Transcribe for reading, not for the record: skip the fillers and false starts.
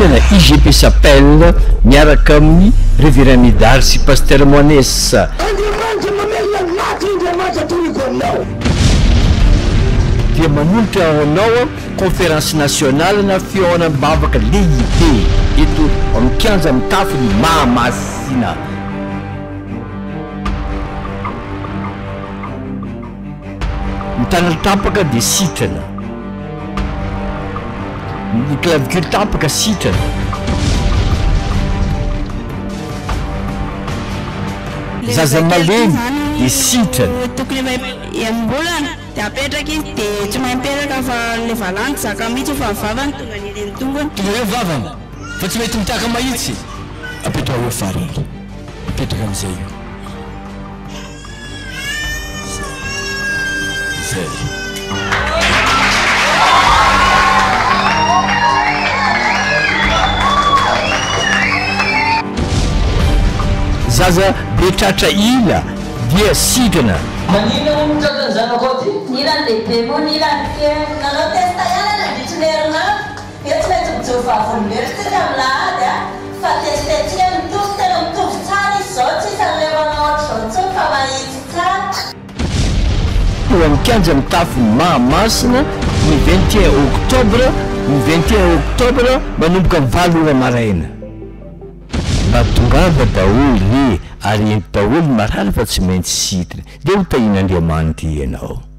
filana IGP Sapelle miaraka amin'ny Reverend sy Pasteur Mones. Dia manolotra anao conférence nationale na fihaonam-bavaka lehibe eto amin'ny kianja amin'ny tafony Mahamasina. Ny tanana tapaka dia sitrana, ny clavicule tapaka sitrana. Zaza malemy dia sitrana. Tokony iambolana dia apetraka izy dia tsy mahay mipetraka fa le valany zaka mihitsy fa vavany tonga ny eny tongony. Tonga hoe vavany fa tsy mety mitaka mahitsy. Apetraka hoe farily, apetraka amin'izay io. Zay. Zaza be tratra ila dia sitrana. Manina mo tratra ny zanako aty? Nilan lehibe moa nilan kely. Nanao testa ihany nandritrin'herinao. Dia tsy maintsy mijory vavolombelitsika amin'ny lahady a. Fa testetsia mitovy tena mitovy tsara izy zao tsisy an'levanao ohatr'izao intsony fa mahitsy tsara. Eo amin'ny kianja mitafy Mahamasina ny 21 octobre, ny 21 octobre manomboka ny 8 maraina. Matongava daholo ary daholo marary fa tsy maintsy sitrana. Dia ho tahin'Andriamanitra ianao.